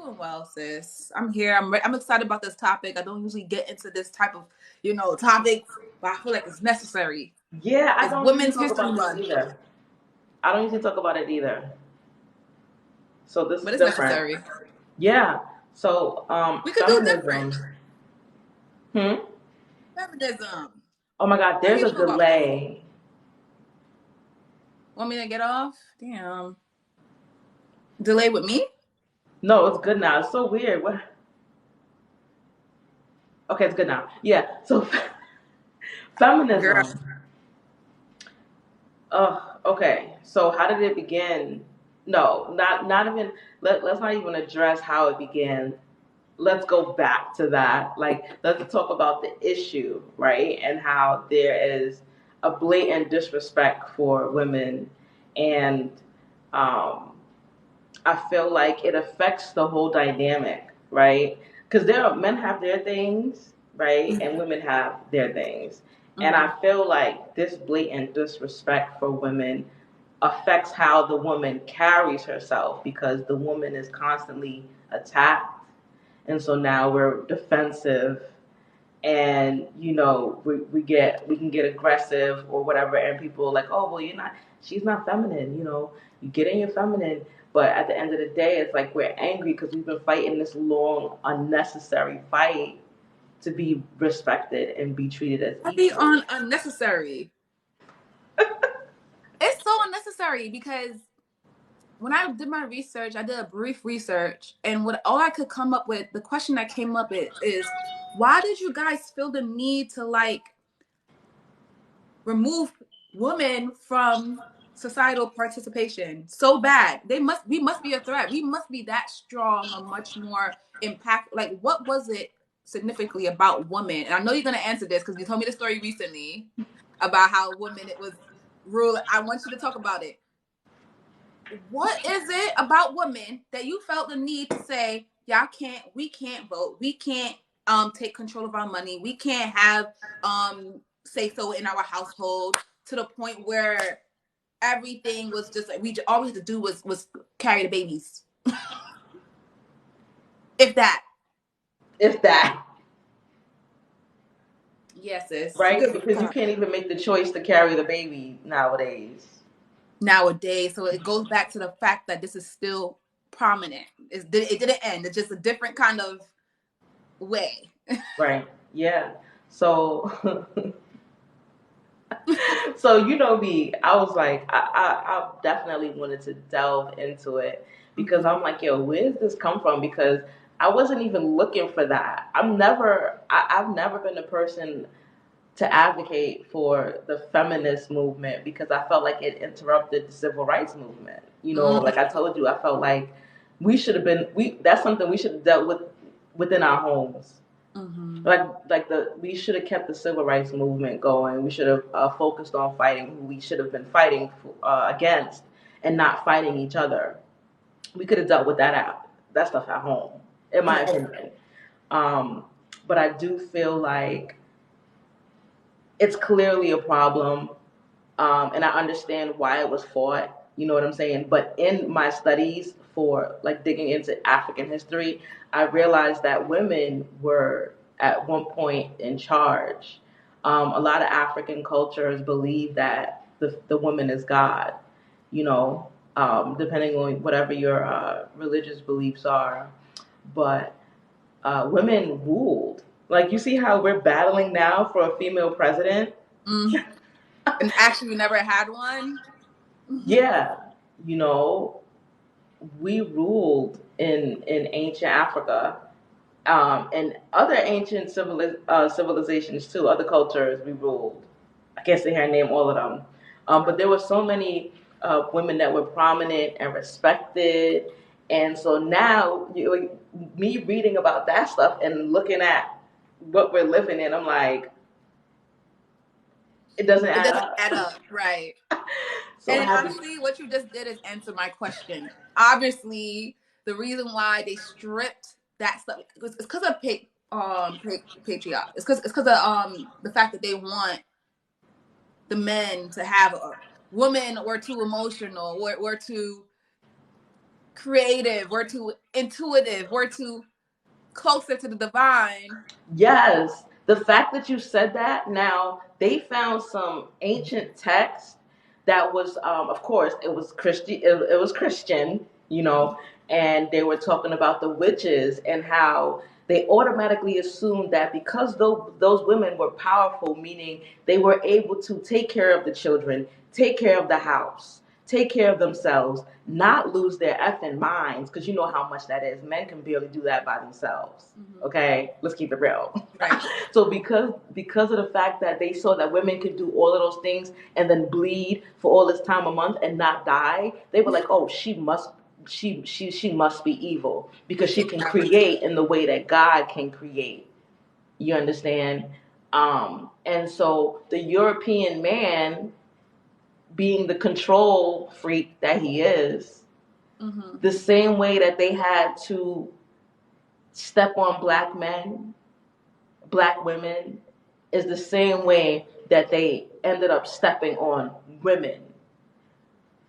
doing well, sis. I'm here. I'm excited about this topic. I don't usually get into this type of, topic, but I feel like it's necessary. Yeah, I It's don't usually Women's talk History about this Month, either. I don't usually talk about it either. So this but is it's different. necessary. Yeah. So We could do different. feminism. Hmm. Feminism. Oh my God, How do there's you a feel about feminism? delay. Want me to get off? Damn. Delay with me? No, it's good now. It's so weird. What? Okay, it's good now. Yeah. So Girl. feminism. Okay. So how did it begin? No, not even. Let's not even address how it began. Let's go back to that. Like, let's talk about the issue, right? And how there is a blatant disrespect for women. And um, I feel like it affects the whole dynamic, right? Because men have their things, right? And women have their things. And Mm-hmm. I feel like this blatant disrespect for women affects how the woman carries herself because the woman is constantly attacked, and so now we're defensive, and we can get aggressive or whatever, and people are like, oh well, she's not feminine, you get in your feminine, but at the end of the day it's like we're angry because we've been fighting this long unnecessary fight to be respected and be treated as Be equal. unnecessary. It's so unnecessary because when I did my research, I did a brief research, and all I could come up with, the question that came up is why did you guys feel the need to remove women from societal participation so bad? We must be a threat. We must be that strong or much more impact. Like, what was it significantly about women? And I know you're gonna answer this because you told me the story recently about how women it was rule. I want you to talk about it. What is it about women that you felt the need to say, we can't vote, we can't take control of our money, we can't have say so in our household, to the point where everything was just like all we had to do was carry the babies, if that. If that. Yes, sis, you Right, could because you can't even make the choice to carry the baby nowadays. nowadays. So it goes back to the fact that this is still prominent. It didn't end. It's just a different kind of way. Right. Yeah. So so me, I was like, I definitely wanted to delve into it because I'm like, yo, where does this come from? Because I wasn't even looking for that. I've never been a person to advocate for the feminist movement because I felt like it interrupted the civil rights movement. Like I told you, I felt like that's something we should have dealt with within our homes. Mm-hmm. We should have kept the civil rights movement going. We should have focused on fighting who we should have been fighting against, and not fighting each other. We could have dealt with that stuff at home, in my opinion. But I do feel like it's clearly a problem, and I understand why it was fought. You know what I'm saying? But in my studies for like digging into African history, I realized that women were at one point in charge. A lot of African cultures believe that the woman is God. Depending on whatever your religious beliefs are, but women ruled. Like, you see how we're battling now for a female president? And actually, we never had one. Yeah, you know, we ruled in ancient Africa, and other ancient civilizations too. Other cultures we ruled. I can't sit here and name all of them, but there were so many women that were prominent and respected, and so now me reading about that stuff and looking at what we're living in, I'm like, it doesn't It add doesn't up. add up, right? So And happy. honestly, what you just did is answer my question. Obviously, the reason why they stripped that stuff is because of patriarch. It's because of the fact that they want the men to have women were too emotional, were too creative, we're too intuitive, we're too closer to the divine. Yes, the fact that you said that, now they found some ancient text that was, of course, it was Christian. It was Christian, and they were talking about the witches and how they automatically assumed that because those women were powerful, meaning they were able to take care of the children, take care of the house, take care of themselves, not lose their effing minds, because you know how much that is. Men can barely do that by themselves. Okay, let's keep it real. Right. So because of the fact that they saw that women could do all of those things and then bleed for all this time a month and not die, they were like, oh, she must be evil because she can Exactly. create in the way that God can create. You understand? And so the European man, being the control freak that he is, the same way that they had to step on black men, black women, is the same way that they ended up stepping on women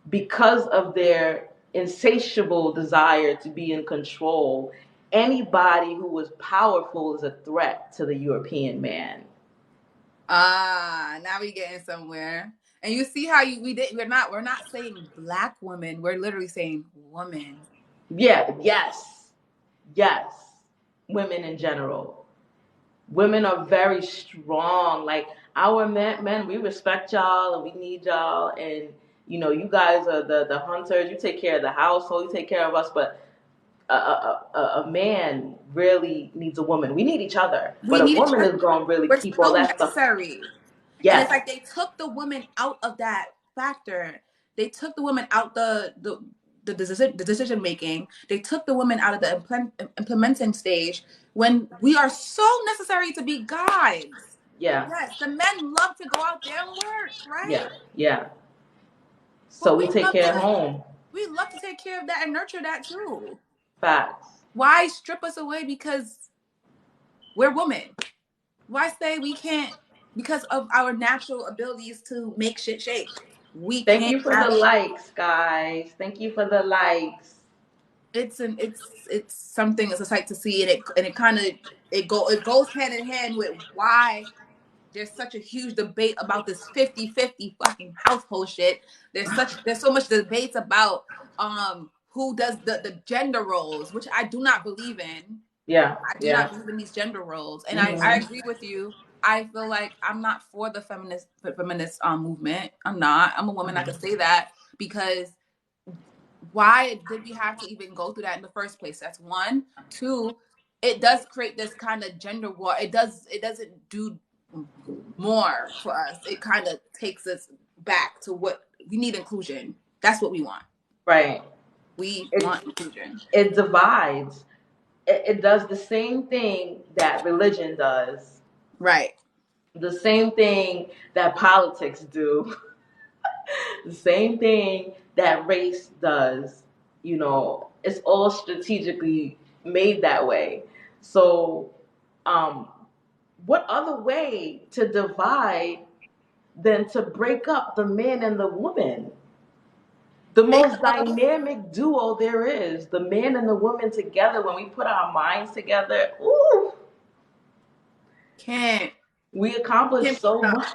because of their insatiable desire to be in control. Anybody who was powerful is a threat to the European man. Now we getting somewhere. And you see how we're not saying black women, we're literally saying woman. Yeah, yes. Women in general. Women are very strong. Like our men, we respect y'all and we need y'all. And you guys are the hunters. You take care of the household. You take care of us. But a man really needs a woman. We need each other. We But a need each woman other. is gonna really We're keep all so that stuff. necessary. And it's Yes. like they took the woman out of that factor. They took the woman out the decision making. They took the woman out of the implementing stage when we are so necessary to be guides. Yeah. Yes, the men love to go out there and work, right? Yeah. So But we take care of home. we love to take care of that and nurture that too. Facts. Why strip us away because we're women? Why say we can't because of our natural abilities to make shit shake? We Thank can't you for the have likes, guys. Thank you for the likes. it's something. It's a sight to see, and it kind of it goes hand in hand with why there's such a huge debate about this 50-50 fucking household shit. There's so much debates about who does the gender roles, which I do not believe in. Yeah. I do not believe in these gender roles, and I agree with you. I feel like I'm not for the feminist movement. I'm not. I'm a woman. I can say that because why did we have to even go through that in the first place? That's one. Two, it does create this kind of gender war. It doesn't do more for us. It kind of takes us back to what we need: inclusion. That's what we want. Right. We It want inclusion. it divides. It does the same thing that religion does. Right. The same thing that politics do. The same thing that race does. It's all strategically made that way. So, what other way to divide than to break up the man and the woman? The most dynamic duo there is, the man and the woman together, when we put our minds together, ooh, Can't we accomplish so much.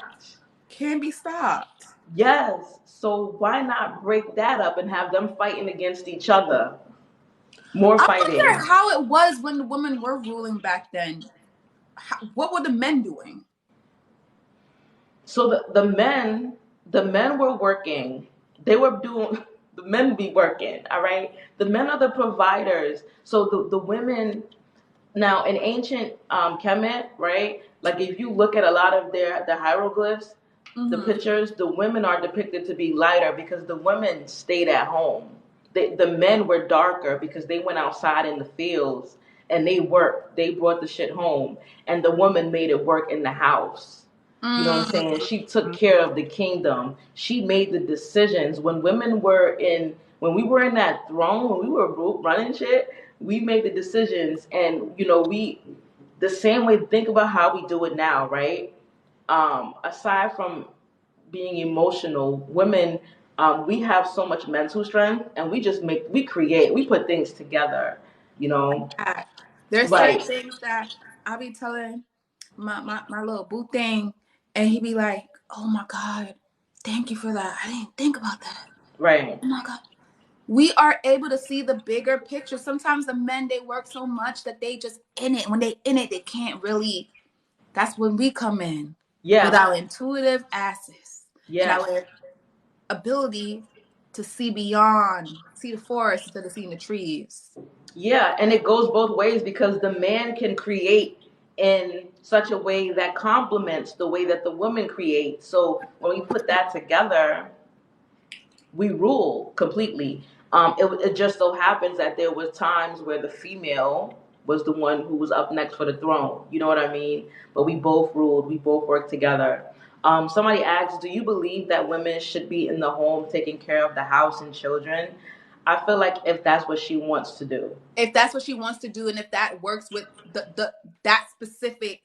Can't be stopped. Yes. So why not break that up and have them fighting against each other? More I fighting. wonder how it was when the women were ruling back then. What were the men doing? So the men were working. They were doing the men be working, all right? The men are the providers. So the women now in ancient Kemet, right? Like if you look at a lot of the hieroglyphs, the pictures, the women are depicted to be lighter because the women stayed at home. The men were darker because they went outside in the fields and they worked. They brought the shit home, and the woman made it work in the house. You know what I'm saying? She took care of the kingdom. She made the decisions. When we were in that throne, when we were running shit, we made the decisions, and we the same way. Think about how we do it now, right? Aside from being emotional, women We have so much mental strength, and we put things together, you know. Yeah. There's certain Right, things that I'll be telling my little boo thing, and he be like, "Oh my God, thank you for that. I didn't think about that. right. Oh my God." We are able to see the bigger picture. Sometimes the men, they work so much that they just in it. When they in it, they can't really. That's when we come in with Yeah, our intuitive asses and yes. our ability to see beyond, see the forest instead of seeing the trees. Yeah, and it goes both ways because the man can create in such a way that complements the way that the woman creates. So when we put that together, we rule completely. It just so happens that there was times where the female was the one who was up next for the throne. You know what I mean? But we both ruled. We both worked together. Somebody asked, "Do you believe that women should be in the home taking care of the house and children?" I feel like if that's what she wants to do. If that's what she wants to do, and if that works with the that specific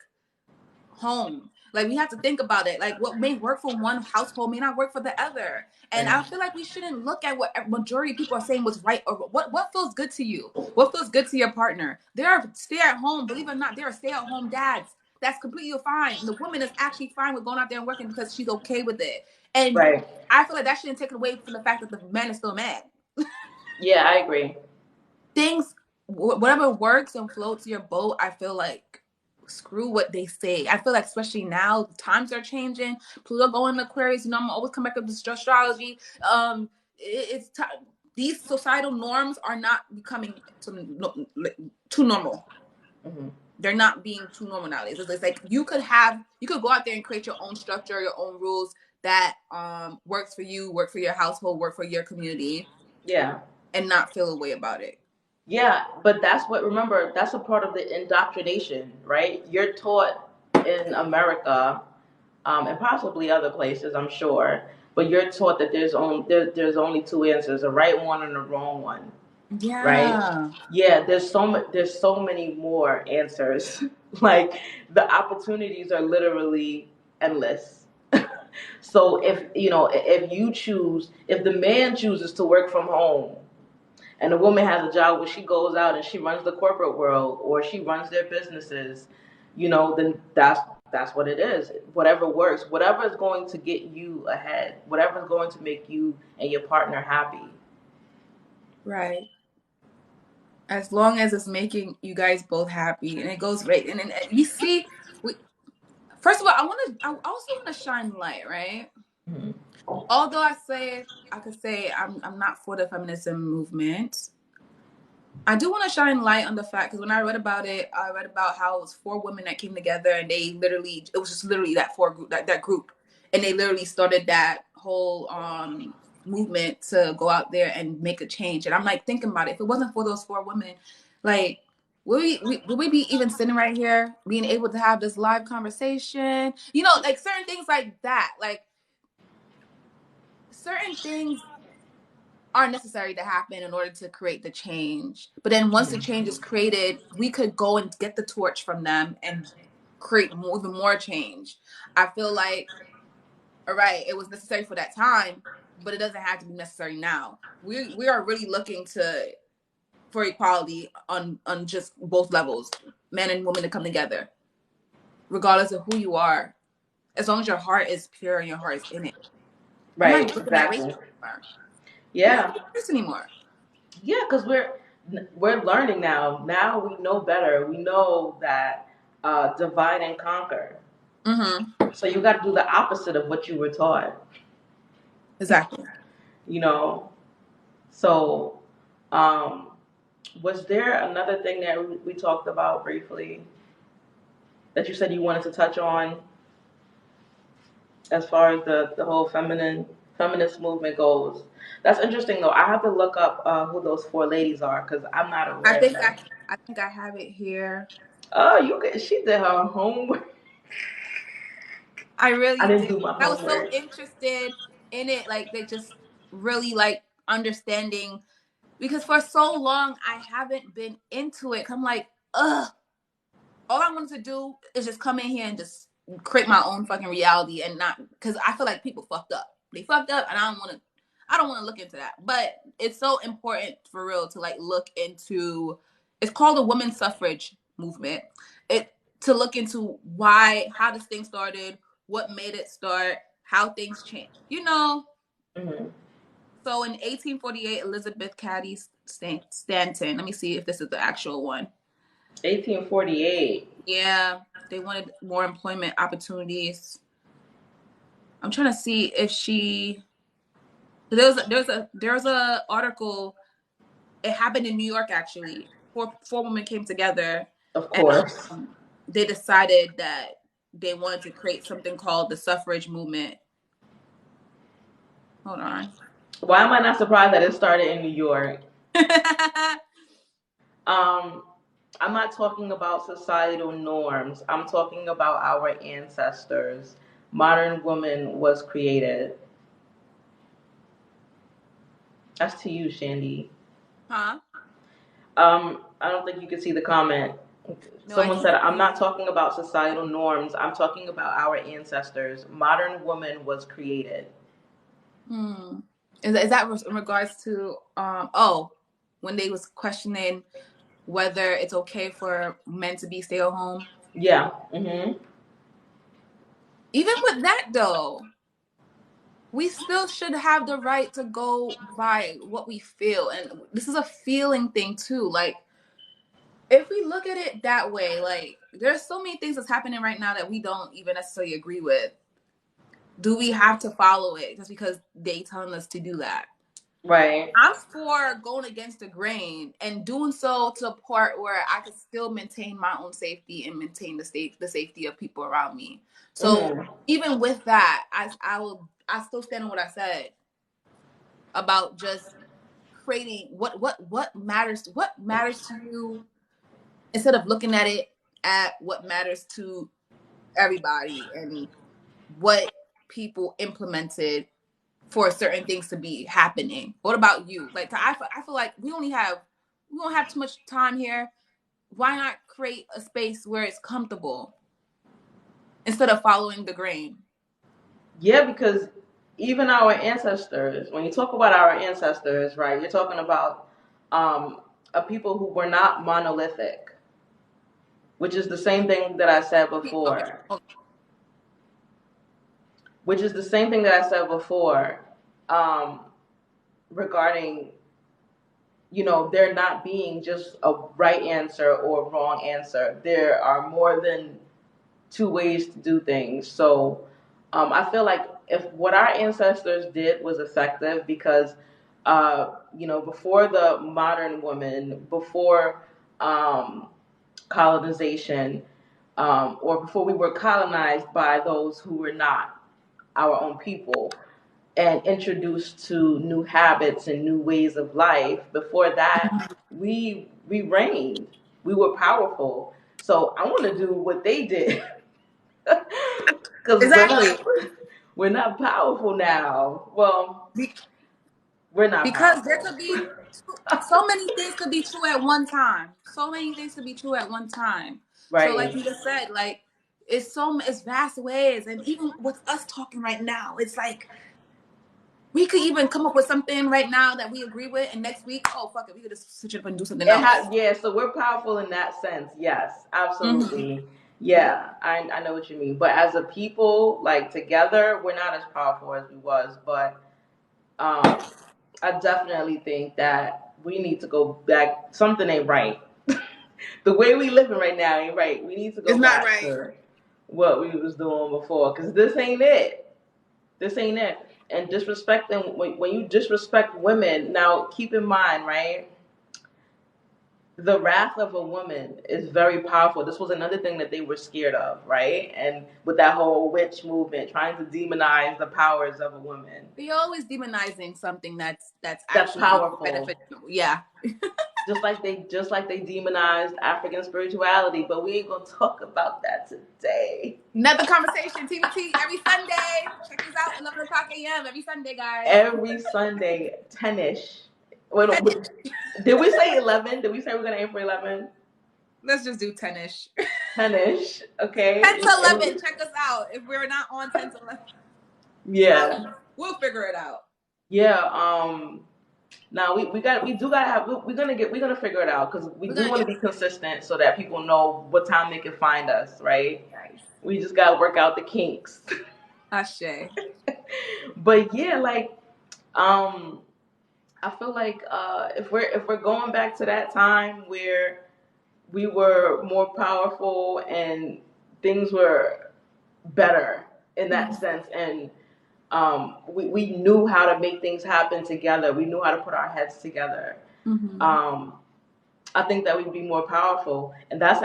home. Like we have to think about it. Like what may work for one household may not work for the other. And Right. I feel like we shouldn't look at what majority of people are saying was right or what feels good to you. What feels good to your partner. There are stay at home, believe it or not, there are stay at home dads. That's completely fine. And the woman is actually fine with going out there and working because she's okay with it. And Right. I feel like that shouldn't take away from the fact that the man is still mad. Yeah, I agree. Things, whatever works and floats your boat, I feel like screw what they say. I feel like especially now times are changing. Pluto going in Aquarius, you know, I'm always come back with this astrology. It's time. These societal norms are not becoming too normal. Hmm. They're not being too normal nowadays. It's like you could go out there and create your own structure, your own rules that works for you, work for your household, work for your community, Yeah. and not feel a way about it. Yeah, but remember, that's a part of the indoctrination, right? You're taught in America, and possibly other places, I'm sure, but you're taught that there's only two answers, a right one and a wrong one, right? Yeah. Yeah, there's so many more answers. Like the opportunities are literally endless. So if the man chooses to work from home and a woman has a job where she goes out and she runs the corporate world or she runs their businesses, then that's what it is. Whatever works, whatever is going to get you ahead, whatever is going to make you and your partner happy. Right. As long as it's making you guys both happy and it goes right. And we see, we, first of all, I also want to shine light, right? Mhm. Although I could say I'm not for the feminism movement. I do want to shine light on the fact because when I read about it, I read about how it was four women that came together and it was just literally that four group that group, and they literally started that whole movement to go out there and make a change. And I'm like thinking about it, if it wasn't for those four women, like would we be even sitting right here being able to have this live conversation? You know, like certain things like that, like certain things are necessary to happen in order to create the change. But then once the change is created, we could go and get the torch from them and create even more change. I feel like, all right, it was necessary for that time, but it doesn't have to be necessary now. We are really looking to for equality on just both levels, men and women to come together, regardless of who you are, as long as your heart is pure and your heart is in it. I'm Right, not looking at race exactly. anymore. We're not Yeah, looking at race anymore. yeah, because we're learning now. Now we know better. We know that divide and conquer. Mm-hmm. So you got to do the opposite of what you were taught. Exactly. You know. So, um, was there another thing that we talked about briefly that you said you wanted to touch on as far as the whole feminist movement goes? That's interesting though. I have to look up who those four ladies are because I'm not I aware of think them. I think I have it here. Oh, she did her homework. I I really didn't did. do my I was so homework. interested in it, like they just really like understanding because for so long I haven't been into it. I'm like, ugh. All I wanted to do is just come in here and just create my own fucking reality and not because I feel like people fucked up. They fucked up, and I don't want to look into that, but it's so important for real to like look into. It's called the women's suffrage movement. It to look into how this thing started, what made it start, how things change. Mm-hmm. So in 1848, Elizabeth Cady Stanton. Let me see if this is the actual one. 1848. Yeah, they wanted more employment opportunities. I'm trying to see if she. There's a article. It happened in New York actually. Four women came together, Of and course. they decided that they wanted to create something called the suffrage movement. Hold on. Why am I not surprised that it started in New York? Um, I'm not talking about societal norms. I'm talking about our ancestors. Modern woman was created. That's to you, Shandy. Huh? I don't think you can see the comment. No, I Someone can't said, I'm see. not talking about societal norms. I'm talking about our ancestors. Modern woman was created. Hmm. Is that in regards to when they was questioning whether it's okay for men to be stay at home? Yeah. Mm-hmm. Even with that though, we still should have the right to go by what we feel, and this is a feeling thing too. Like if we look at it that way, like there's so many things that's happening right now that we don't even necessarily agree with. Do we have to follow it just because they telling us to do that? Right. I'm for going against the grain and doing so to a part where I could still maintain my own safety and maintain the safety of people around me. So Mm-hmm. even with that, I still stand on what I said about just creating what matters to you, instead of looking at it at what matters to everybody and what people implemented for certain things to be happening. What about you? Like I feel like we don't have too much time here. Why not create a space where it's comfortable instead of following the grain? Yeah, because even our ancestors, when you talk about our ancestors, right, you're talking about a people who were not monolithic, which is the same thing that I said Okay. before. Which is the same thing that I said before um, regarding, there not being just a right answer or wrong answer. There are more than two ways to do things. So I feel like if what our ancestors did was effective, because before the modern woman, before um, colonization, or before we were colonized by those who were not our own people and introduced to new habits and new ways of life. Before that, we reigned. We were powerful. So I want to do what they did because Exactly. we're not powerful now. Well, Be- we're not because there powerful, could be so many things could be true at one time. So many things could be true at one time. So like right? you just said, like it's vast ways, and even with us talking right now, it's like we could even come up with something right now that we agree with, and next week, oh fuck it, we could just switch it up and do something else. Yeah, so we're powerful in that sense. Yes, Mm-hmm. absolutely. Yeah, I know what you mean. But as a people, like together, we're not as powerful as we was. But um, I definitely think that we need to go back. Something ain't right. The way we living right now ain't right. We need to It's go not back right. to what we was doing before, because this ain't it. This ain't it. And disrespecting, when you disrespect women, now keep in mind, right? The wrath of a woman is very powerful. This was another thing that they were scared of, right? And with that whole witch movement, trying to demonize the powers of a woman. They're always demonizing something that's That's actually powerful. beneficial. Yeah. Just like they demonized African spirituality, but we ain't gonna talk about that today. Another conversation, TBT, every Sunday. Check us out, 11 o'clock a.m. every Sunday, guys. Every Sunday, 10ish. Wait, did we say 11? Did we say we're gonna aim for 11? Let's just do 10-ish. 10ish, okay? 10 to 11, check us out. If we're not on 10 to 11, Yeah. we'll figure it out. Yeah. Now we do gotta have we're gonna figure it out because we We're do gonna want to get be consistent so that people know what time they can find us, right? guys. We just gotta work out the kinks. Ashe. But yeah, like um, I feel like if we're going back to that time where we were more powerful and things were better in that Mm-hmm. sense, and we knew how to make things happen together. We knew how to put our heads together. Mm-hmm. Um, I think that we'd be more powerful, and that's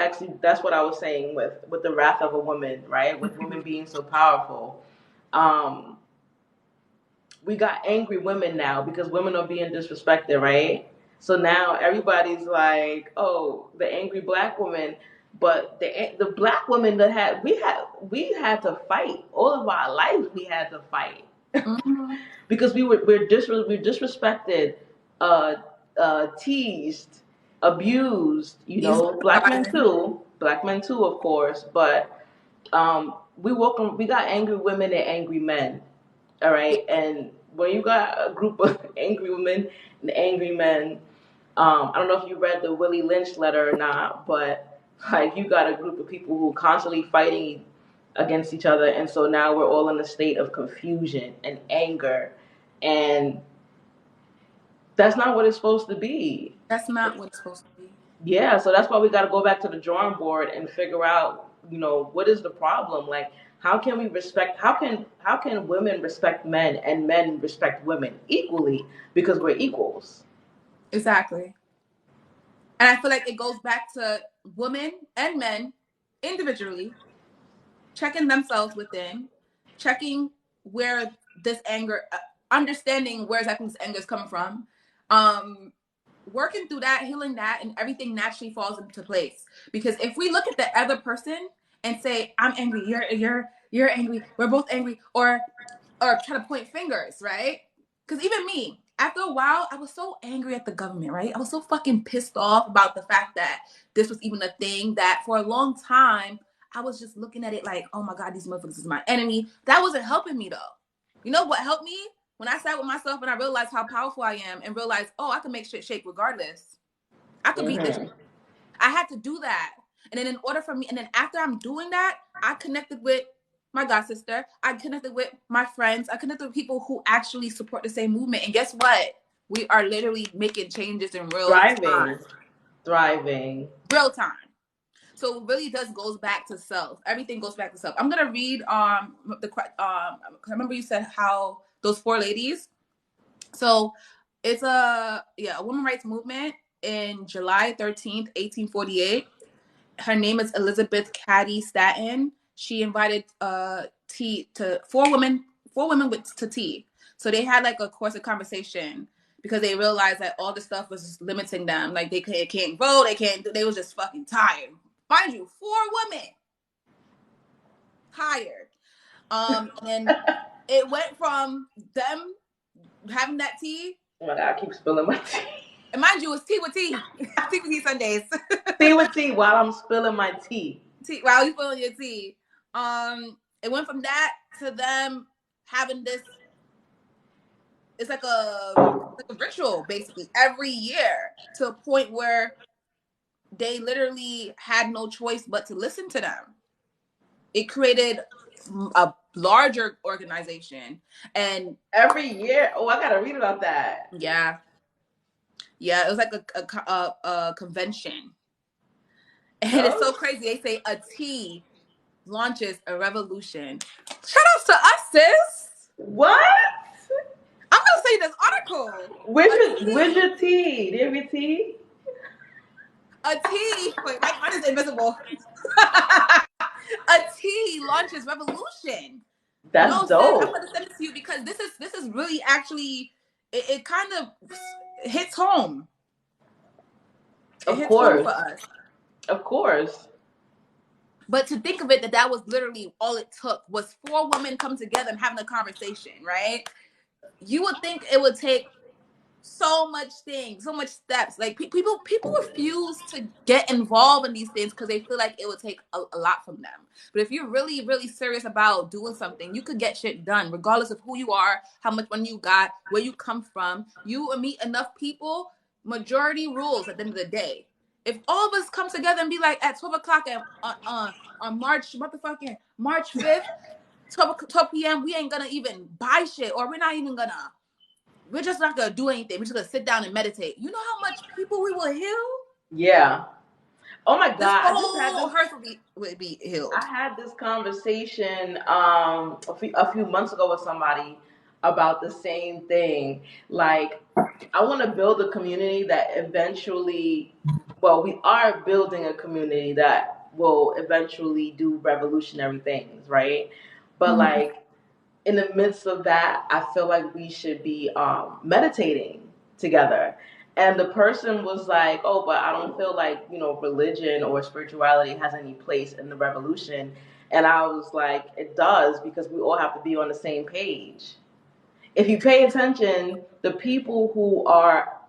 what I was saying with the wrath of a woman, right? With women being so powerful. Um, we got angry women now because women are being disrespected, right? So now everybody's like, "Oh, the angry black woman," but the black women that we had to fight all of our lives. We had to fight Mm-hmm. because we're disrespected, uh, teased, abused. Easily lied. Black men too, of course. But we got angry women and angry men. All right, and when you got a group of angry women and angry men, I don't know if you read the Willie Lynch letter or not, but like you got a group of people who are constantly fighting against each other, and so now we're all in a state of confusion and anger, and that's not what it's supposed to be. That's not what it's supposed to be. Yeah, so that's why we got to go back to the drawing board and figure out, what is the problem? Like, how can women respect men and men respect women equally because we're equals? Exactly. And I feel like it goes back to women and men individually checking themselves within, checking where this anger, understanding where exactly this anger is coming from, um, working through that, healing that, and everything naturally falls into place. Because if we look at the other person and say, "I'm angry," you're angry, we're both angry, or try to point fingers, right? Because even me, after a while, I was so angry at the government, right? I was so fucking pissed off about the fact that this was even a thing that for a long time, I was just looking at it like, oh my God, these motherfuckers is my enemy. That wasn't helping me though. You know what helped me? When I sat with myself and I realized how powerful I am and realized, oh, I can make shit shake regardless. I could beat this. Hmm. I had to do that. And then in order for me, and then after I'm doing that, I connected with my god sister. I connected with my friends. I connected with people who actually support the same movement. And guess what? We are literally making changes in real Thriving, time. thriving. Real time. So it really does goes back to self. Everything goes back to self. I'm gonna read I remember you said how those four ladies. So it's a women rights movement in July 13th, 1848. Her name is Elizabeth Cady Stanton. She invited tea to four women with to tea. So they had like a course of conversation because they realized that all the stuff was just limiting them. Like can't vote, they can't. They was just fucking tired. Mind you, four women tired. And then it went from them having that tea. Oh my God, I keep spilling my tea. And mind you, it's tea with tea, tea with tea Sundays. Tea with tea while I'm spilling my tea. Tea while you spilling your tea. It went from that to them having this. It's like a ritual basically every year to a point where they literally had no choice but to listen to them. It created a larger organization, and Every year. Oh, I gotta read about that. yeah, yeah, it was like a convention, and it's Oh, so crazy. They say a tea launches a revolution. Shout outs to us, sis. what? I'm gonna say this article. Where's A where's tea, your tea? Do you have your tea? a tea. Wait, mine is invisible. A tea launches revolution. That's No, sis, I'm dope. gonna send it to you because this is really actually it kind of hits home. It Of hits home for course. us. Of course. But to think of it that was literally all it took was four women coming together and having a conversation, right? You would think it would take so much things, so much steps. Like people refuse to get involved in these things because they feel like it would take a lot from them. But if you're really, really serious about doing something, you could get shit done, regardless of who you are, how much money you got, where you come from. You meet enough people. Majority rules at the end of the day. If all of us come together and be like at 12 o'clock on March 5th, 12 p.m., we ain't gonna even buy shit, or we're just not gonna do anything. We're just gonna sit down and meditate. You know how much people we will heal? Yeah. Oh my This God. I just had whole this. earth would be I healed. had this conversation a few months ago with somebody about the same thing. Like, I want to build a community that eventually, well, we are building a community that will eventually do revolutionary things, right? But Mm-hmm. like, in the midst of that, I feel like we should be meditating together. And the person was like, oh, but I don't feel like, religion or spirituality has any place in the revolution. And I was like, it does, because we all have to be on the same page. If you pay attention, the people who are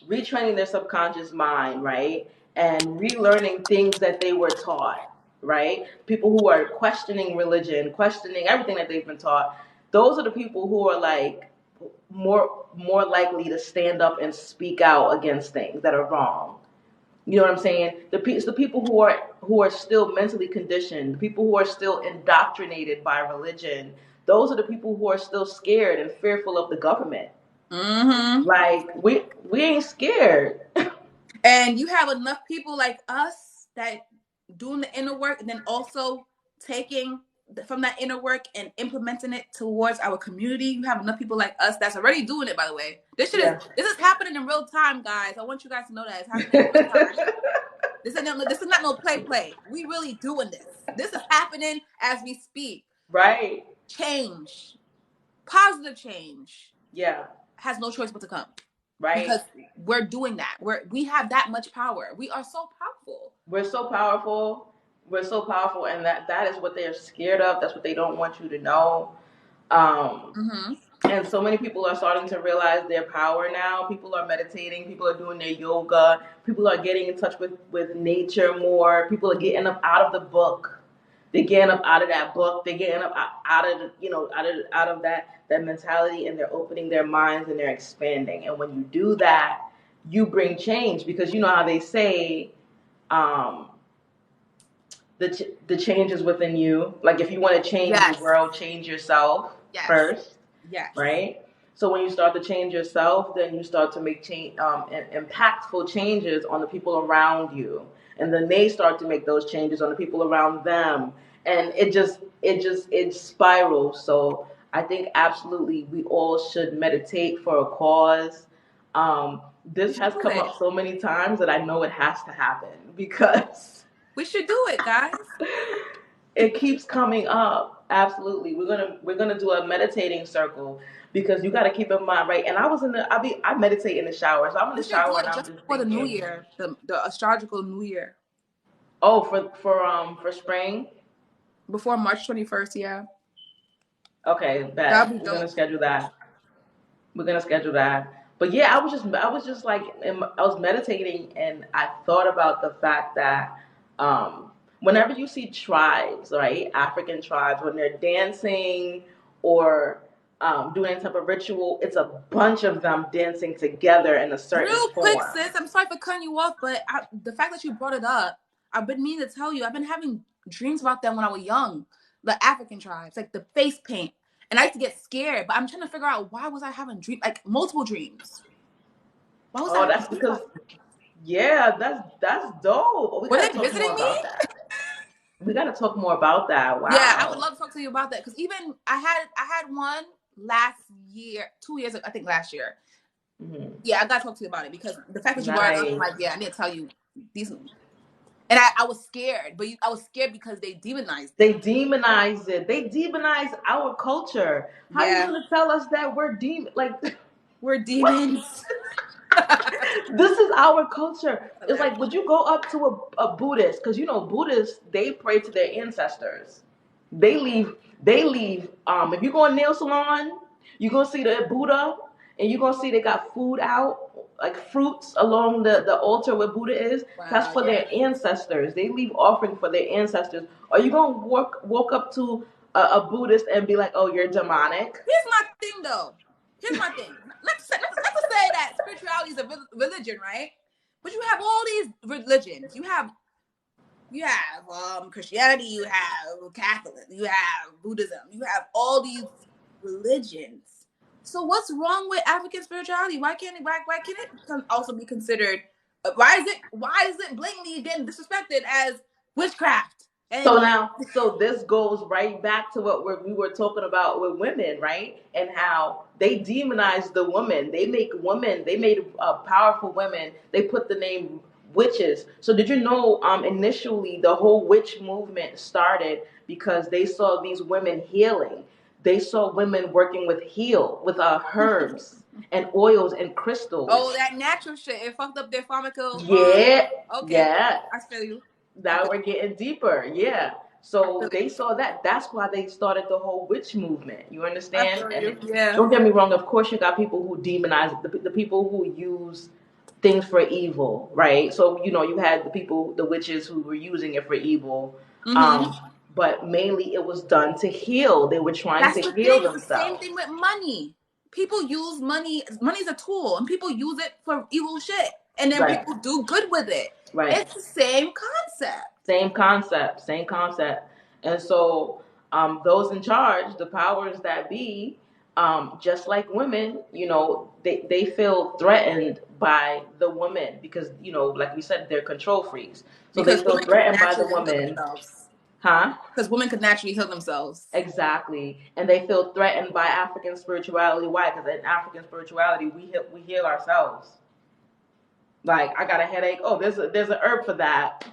retraining their subconscious mind, right, and relearning things that they were taught, right, people who are questioning religion, questioning everything that they've been taught, those are the people who are like more likely to stand up and speak out against things that are wrong. You know what I'm saying? It's the people who are still mentally conditioned, the people who are still indoctrinated by religion. Those are the people who are still scared and fearful of the government. Mm-hmm. Like, we ain't scared. And you have enough people like us that doing the inner work, and then also taking from that inner work and implementing it towards our community. You have enough people like us that's already doing it. By the way, Yeah. this is happening in real time, guys. I want you guys to know that it's happening in real time. This is not no play. We really doing this. This is happening as we speak. Right. Change, positive change, Yeah. has no choice but to come, because Right. we're doing that. We have that much power. We are so powerful. We're so powerful. We're so powerful, and that is what they're scared of. That's what they don't want you to know. Um, Mm-hmm. and so many people are starting to realize their power now. People are meditating. People are doing their yoga. People are getting in touch with nature more. People are getting up out of the book. They're getting up out of that book. They're getting up out of out of that mentality, and they're opening their minds and they're expanding. And when you do that, you bring change, because you know how they say, um, the change is within you. Like, if you want to change the Yes. world, change yourself Yes. first. Yes. Right? So when you start to change yourself, then you start to make impactful changes on the people around you, and then they start to make those changes on the people around them, and it spirals. So I think absolutely we all should meditate for a cause. We This should has do come it. up so many times that I know it has to happen, because We should do it, guys. it keeps coming up. Absolutely, we're gonna do a meditating circle, because you got to keep in mind, right? And I meditate in the shower, so I'm in We the should do shower and it I'm just just before the new thinking, year, the astrological new year, oh, for spring. before March 21st. Yeah, Okay, that'll bet be we're gonna dope. schedule that. We're gonna schedule that. But yeah, I was just like, I was meditating, and I thought about the fact that, whenever you see tribes, right, African tribes, when they're dancing or doing any type of ritual, it's a bunch of them dancing together in a certain Real quick, form. sis, I'm sorry for cutting you off, but the fact that you brought it up, I've been meaning to tell you, I've been having dreams about them when I was young, the African tribes, like the face paint. And I used to get scared, but I'm trying to figure out, why was I having dreams, like multiple dreams? Why was I Oh, having that's dreams because, about them? yeah, that's dope. Oh, we Were gotta they talk more visiting me? about that. We gotta talk more about that. Yeah, I would Wow. love to talk to you about that, because even I had one last year, 2 years ago, I think last year. Hmm. Yeah, I gotta talk to you about it, because the fact that you brought it up, I'm Nice. like, yeah, I need to tell you these. And I was scared, but I was scared because they demonized They it. demonize it. They demonize our culture. How you Yeah, gonna tell us that we're like we're what? demons. This is our culture. It's like, would you go up to a Buddhist? Because Buddhists, they pray to their ancestors. They leave. If you go a nail salon, You're gonna see the Buddha, and you're gonna see they got food out, like fruits along the altar where Buddha is. That's Wow, for yeah. their ancestors. They leave offering for their ancestors. Are you gonna walk up to a Buddhist and be like, "Oh, you're demonic"? Here's my thing, though. Here's my thing. Not to say that spirituality is a religion, right? But you have all these religions. You have Christianity, you have Catholic, you have Buddhism, you have all these religions. So what's wrong with African spirituality? Why can't it also be considered? Why is it blatantly getting disrespected as witchcraft? So And now, so this goes right back to what we were talking about with women, right? And how they demonize the woman. They make women. They made powerful women. They put the name witches. So did you know? Initially, the whole witch movement started because they saw these women healing. They saw women working with herbs and oils and oh, crystals. that natural shit, it fucked up their pharmacal. Yeah, Okay, yeah. I feel you. I Now feel we're getting deeper. Yeah. I feel So you. they saw that. That's why they started the whole witch movement. You I understand? feel And you. Yeah. don't get me wrong. Of course, you got people who demonize the people who use things for evil, right? So you had the people, the witches, who were using it for evil. Mm-hmm. Um, but mainly it was done to heal. They were trying That's to the heal thing. It's the same themselves. thing with money. People use money. Money's a tool, and people use it for evil shit, and then Right. people do good with it. Right. It's the same concept. Same concept, same concept. And so those in charge, the powers that be, just like women, they feel threatened by the woman because, like we said, they're control freaks. So they Because feel women could threatened by the naturally heal woman. themselves. Huh? Because women could naturally heal themselves. Exactly. And they feel threatened by African spirituality. Why? Because in African spirituality, we heal ourselves. Like, I got a headache. Oh, there's an herb for that.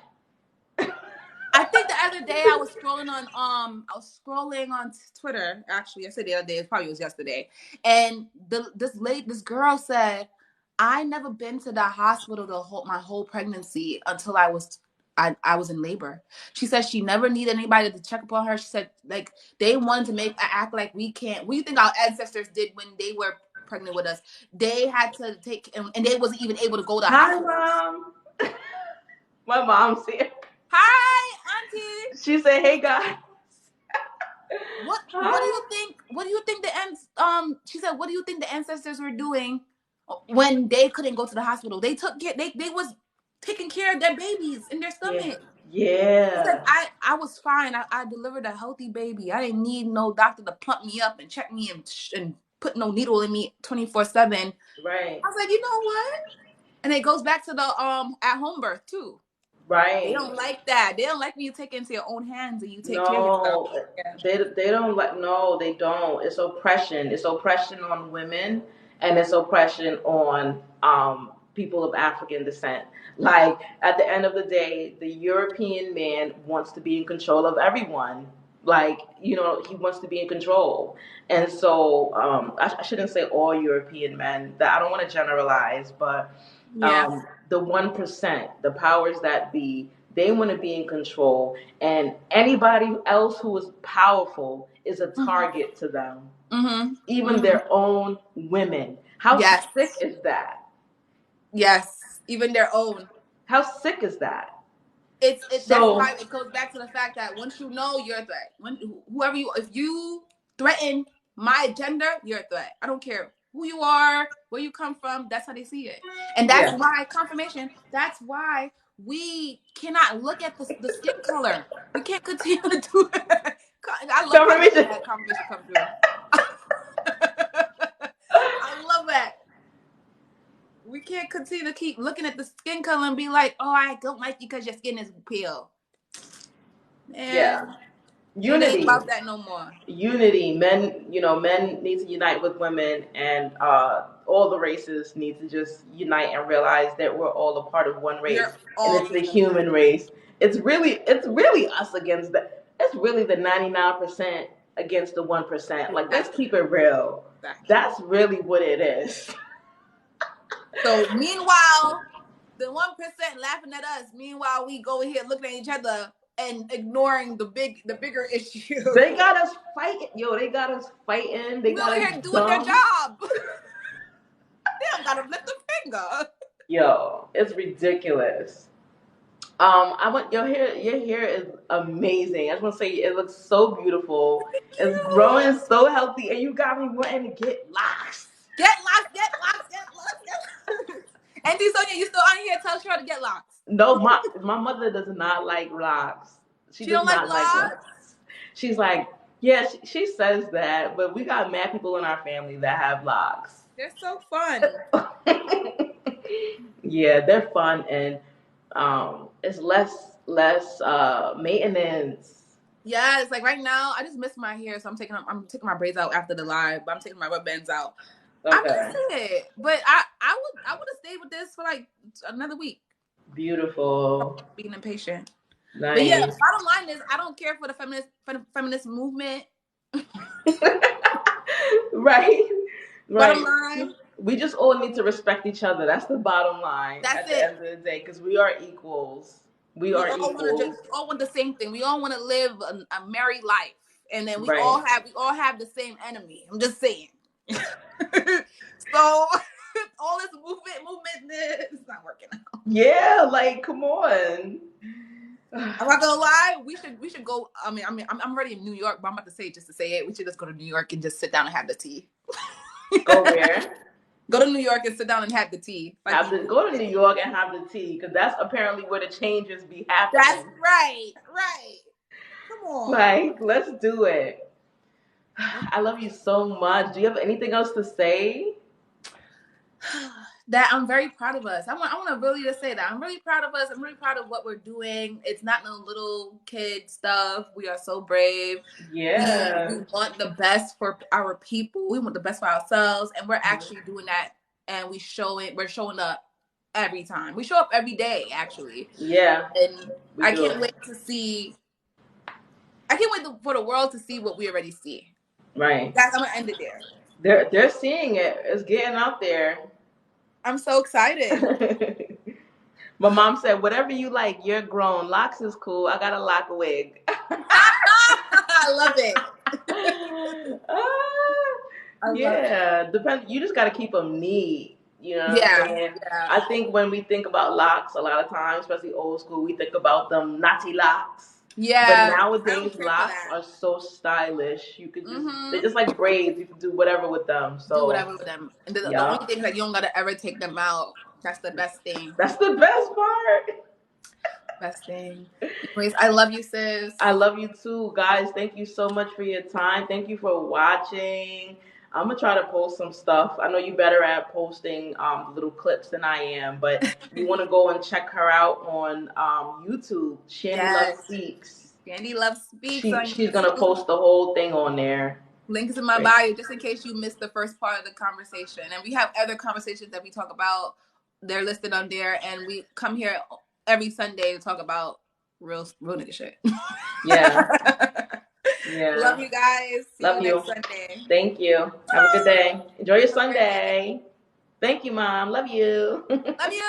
I think the other day I was scrolling on Twitter. Actually, I said the other day. It probably was yesterday. And this girl said, "I never been to the hospital my whole pregnancy until I was in labor." She said she never needed anybody to check up on her. She said like they wanted to make act like we can't. What do you think our ancestors did when they were pregnant with us? They had to take and they wasn't even able to go to Hi, hospitals. mom. My mom's here. Hi, auntie. She said, "Hey, guys." What do you Hi. think? What do you think She said, what do you think the ancestors were doing when they couldn't go to the hospital? They took care. They was taking care of their babies in their Yeah. stomach. She said, Yeah. I was fine. I delivered a healthy baby. I didn't need no doctor to plump me up and check me and put no needle in me 24/7. Right. I was like, you know what? And it goes back to the at home birth too. They Right. don't like that. They don't like when you take it into your own hands and you take care of yourself. No, Yeah. they don't like. No, they don't. It's oppression. It's oppression on women, and it's oppression on people of African descent. Like at the end of the day, the European man wants to be in control of everyone. Like he wants to be in control, and so I shouldn't say all European men. That I don't want to generalize, but Yeah. the 1%, the powers that be, they want to be in control, and anybody else who is powerful is a Mm-hmm. target to them, Mm-hmm. even Mm-hmm. their own women. How Yes. sick is that? Yes. Even their own. How sick is that? That's So, why it goes back to the fact that once you know you're a threat. When whoever you if you threaten my gender, you're a threat. I don't care who you are, where you come from, that's how they see it. And that's yeah. why confirmation, that's why we cannot look at the skin color. We can't continue to do it. I love how you Confirmation. had confirmation come through. I love that. We can't continue to keep looking at the skin color and be like, oh, I don't like you because your skin is pale. Yeah. Man, it ain't Unity. about that no more. Unity. Men need to unite with women, and all the races need to just unite and realize that we're all a part of one race, We're and all it's the part of one. human race. It's really us against it's really the 99% against the 1%. Like, let's Exactly. keep it real. Exactly. That's really what it is. So meanwhile, the 1% laughing at us. Meanwhile, we go here looking at each other. and ignoring the bigger issue. They got us fighting. Yo, they got us fighting. They We got over us here doing their dumb. job. They don't gotta lift a finger. Yo, it's ridiculous. I want your hair. Your hair is amazing. I just want to say it looks so beautiful. It's growing so healthy, and you got me wanting to get locks. Get locks, get locks, get locks, get locks. Auntie Sonia, you still on here? Tell her to get locks. No, my mother does not like locks. She does don't like not like locks? locks. She's like, yeah, she says that, but we got mad people in our family that have locks. They're so fun. Yeah, they're fun, and it's less maintenance. Yeah, it's like right now I just miss my hair, so I'm taking my braids out after the live, but I'm taking my rubber bands out. Okay. I miss it, but I would have stayed with this for like another week. Beautiful. Being impatient. Nice. But yeah, bottom line is I don't care for the feminist movement. Right. Bottom line, we just all need to respect each other. That's the bottom line. That's at the end of the day, because we are equals. We are equals. We all want the same thing. We all want to live a merry life, and then we Right. all have the same enemy. I'm just saying. So all this movement, it's not working out. Yeah, like come on. I'm not gonna lie. We should go. I mean, I'm already in New York, but I'm about to say it just to say it. We should just go to New York and just sit down and have the tea. Go where? Go to New York and sit down and have the tea. Like, go to New York and have the tea, because that's apparently where the changes be happening. That's right. Come on. Like, let's do it. I love you so much. Do you have anything else to say? That I'm very proud of us. I want to really just say that I'm really proud of us. I'm really proud of what we're doing. It's not no little kid stuff. We are so brave. Yeah. We want the best for our people. We want the best for ourselves, and we're actually doing that. And we're showing up every time. We show up every day, actually. Yeah. And I can't wait for the world to see what we already see. Right. I'm gonna end it there. They're seeing it. It's getting out there. I'm so excited. My mom said, whatever you like, you're grown. Locks is cool. I got a lock wig. I love it. Yeah. Depends. You just got to keep them neat. You know what I'm saying? Yeah. I think when we think about locks, a lot of times, especially old school, we think about them naughty locks. Yeah. But nowadays, locks are so stylish. You could just, they're just like braids. You can do whatever with them. So do whatever with them. And the only thing is that you don't got to ever take them out. That's the best thing. That's the best part. Best thing. Anyways, I love you, sis. I love you too, guys. Thank you so much for your time. Thank you for watching. I'm gonna try to post some stuff. I know you're better at posting little clips than I am, but you want to go and check her out on YouTube. Shandy Love Speaks. Shandy Love Speaks. She's gonna post the whole thing on there. Link is in my bio, just in case you missed the first part of the conversation. And we have other conversations that we talk about. They're listed on there, and we come here every Sunday to talk about real nigga shit. Yeah. Yeah. Love you guys. See Love you. Next Sunday. Thank you. Have a good day. Enjoy your Sunday. Thank you, Mom. Love you. Love you.